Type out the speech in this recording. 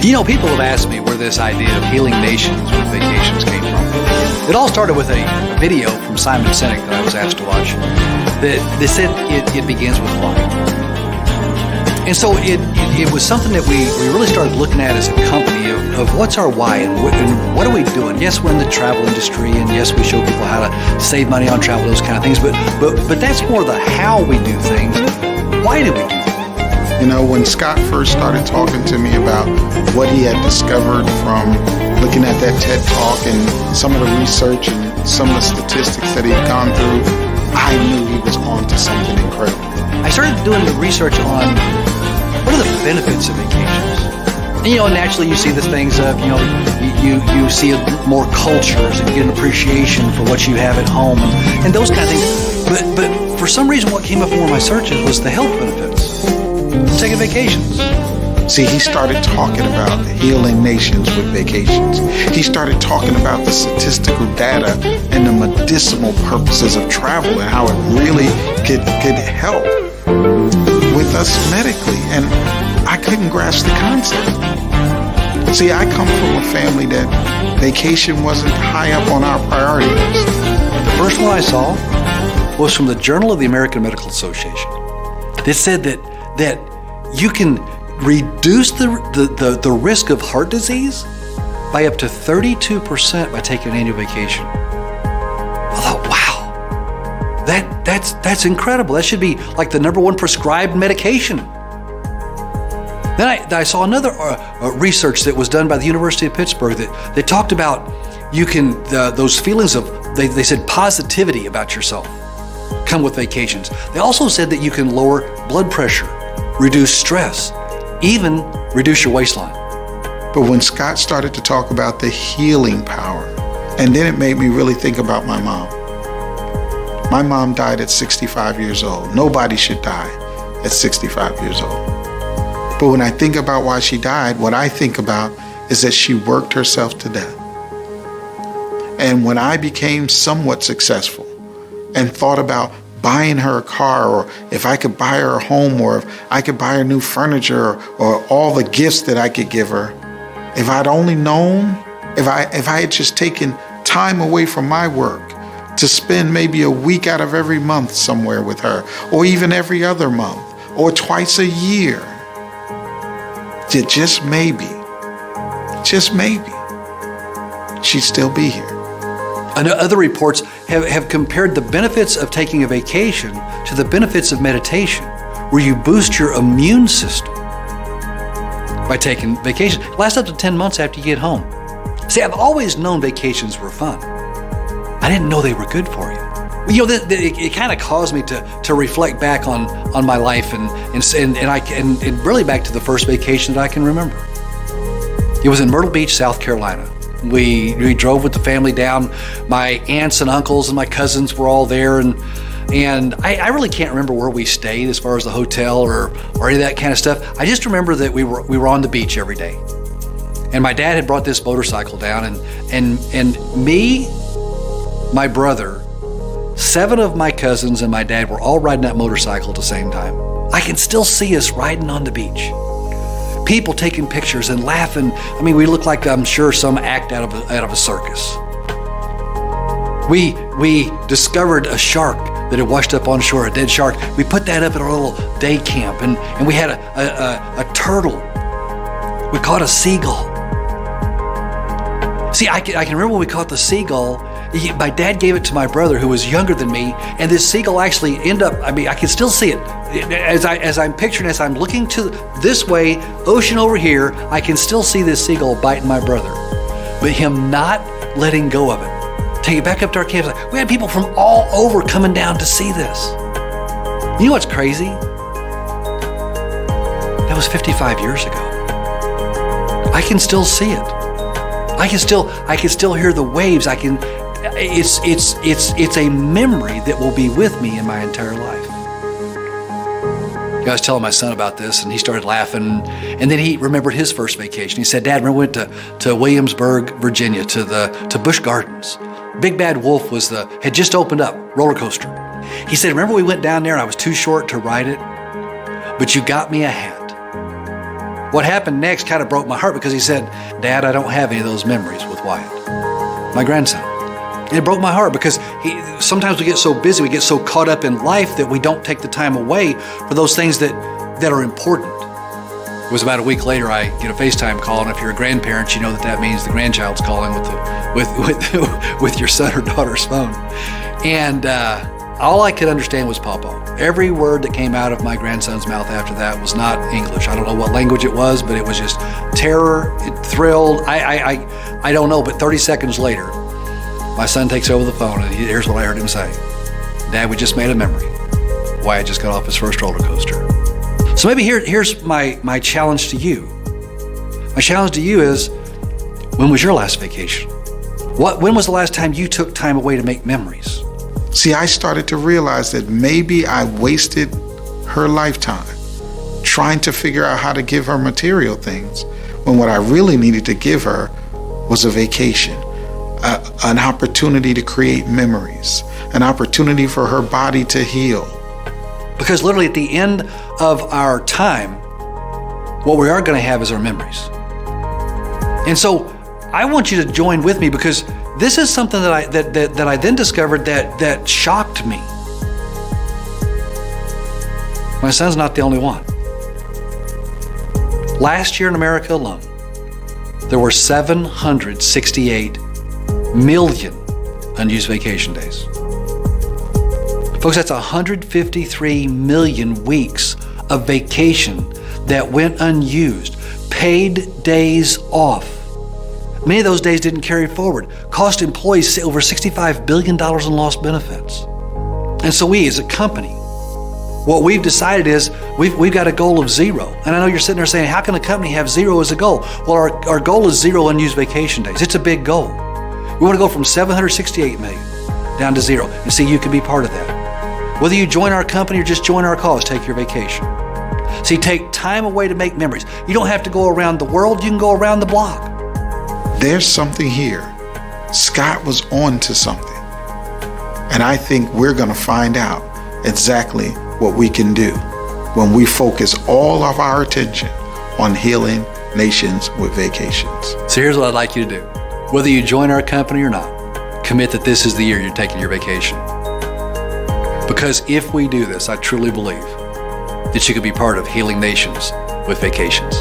People have asked me where this idea of healing nations with vacations came from. It all started with a video from Simon Sinek that I was asked to watch that said it begins with why. And so it was something that we really started looking at as a company of what's our why and what are we doing? Yes, we're in the travel industry, and yes, we show people how to save money on travel, those kind of things, but that's more the how we do things. Why do we do things? When Scott first started talking to me about what he had discovered from looking at that TED Talk and some of the research and some of the statistics that he'd gone through, I knew he was on to something incredible. I started doing the research on what are the benefits of vacations. And naturally you see the things of, you see more cultures and you get an appreciation for what you have at home and those kind of things. But for some reason what came up in one of my searches was the health benefits. Taking vacations. See, he started talking about healing nations with vacations. He started talking about the statistical data and the medicinal purposes of travel and how it really could help with us medically. And I couldn't grasp the concept. See, I come from a family that vacation wasn't high up on our priority list. The first one I saw was from the Journal of the American Medical Association. It said that you can reduce the risk of heart disease by up to 32% by taking an annual vacation. I thought, wow, that's incredible. That should be like the number one prescribed medication. Then I saw another research that was done by the University of Pittsburgh that they talked about those feelings of, they said positivity about yourself come with vacations. They also said that you can lower blood pressure, reduce stress, even reduce your waistline. But when Scott started to talk about the healing power, and then it made me really think about my mom. My mom died at 65 years old. Nobody should die at 65 years old. But when I think about why she died, what I think about is that she worked herself to death. And when I became somewhat successful and thought about buying her a car, or if I could buy her a home, or if I could buy her new furniture, or all the gifts that I could give her, if I'd only known, if I had just taken time away from my work to spend maybe a week out of every month somewhere with her, or even every other month, or twice a year, just maybe, she'd still be here. Other reports have compared the benefits of taking a vacation to the benefits of meditation, where you boost your immune system by taking vacation. It lasts up to 10 months after you get home. See, I've always known vacations were fun. I didn't know they were good for you. It kind of caused me to reflect back on my life and really back to the first vacation that I can remember. It was in Myrtle Beach, South Carolina. We drove with the family down. My aunts and uncles and my cousins were all there, and I really can't remember where we stayed as far as the hotel or any of that kind of stuff. I just remember that we were on the beach every day, and my dad had brought this motorcycle down, and me, my brother, 7 of my cousins and my dad were all riding that motorcycle at the same time. I can still see us riding on the beach. People taking pictures and laughing. I mean, we look like, I'm sure, some act out of a circus. We discovered a shark that had washed up on shore, a dead shark. We put that up at our little day camp, and we had a turtle. We caught a seagull. See, I can remember when we caught the seagull. My dad gave it to my brother, who was younger than me, and this seagull actually ended up, I can still see it. As I'm picturing, as I'm looking to this way, ocean over here, I can still see this seagull biting my brother. But him not letting go of it. Take it back up to our campsite. We had people from all over coming down to see this. You know what's crazy? That was 55 years ago. I can still see it. I can still hear the waves. It's a memory that will be with me in my entire life. I was telling my son about this, and he started laughing, and then he remembered his first vacation. He said, "Dad, remember we went to Williamsburg, Virginia, to Busch Gardens. Big Bad Wolf had just opened up, roller coaster." He said, "Remember we went down there and I was too short to ride it, but you got me a hat. What happened next kind of broke my heart because he said, Dad, I don't have any of those memories with Wyatt, my grandson. And it broke my heart because sometimes we get so busy, we get so caught up in life that we don't take the time away for those things that are important. It was about a week later, I get a FaceTime call, and if you're a grandparent, you know that means the grandchild's calling with your son or daughter's phone. And all I could understand was Papa. Every word that came out of my grandson's mouth after that was not English. I don't know what language it was, but it was just terror, thrilled. I don't know, but 30 seconds later, my son takes over the phone, and here's what I heard him say. Dad, we just made a memory. Wyatt just got off his first roller coaster. So maybe here's my challenge to you. My challenge to you is, when was your last vacation? When was the last time you took time away to make memories? See, I started to realize that maybe I wasted her lifetime trying to figure out how to give her material things, when what I really needed to give her was a vacation, an opportunity to create memories, an opportunity for her body to heal. Because literally at the end of our time, what we are going to have is our memories. And so I want you to join with me, because this is something that I then discovered that shocked me. My son's not the only one. Last year in America alone, there were 768 million unused vacation days. Folks, that's 153 million weeks of vacation that went unused, paid days off. Many of those days didn't carry forward, cost employees over $65 billion in lost benefits. And so we as a company, what we've decided is we've got a goal of zero. And I know you're sitting there saying, how can a company have zero as a goal? Well, our goal is zero unused vacation days. It's a big goal. We want to go from 768 million down to zero, and see, you can be part of that. Whether you join our company or just join our cause, take your vacation. See, take time away to make memories. You don't have to go around the world, you can go around the block. There's something here. Scott was on to something. And I think we're going to find out exactly what we can do when we focus all of our attention on healing nations with vacations. So here's what I'd like you to do. Whether you join our company or not, commit that this is the year you're taking your vacation. Because if we do this, I truly believe that you could be part of healing nations with vacations.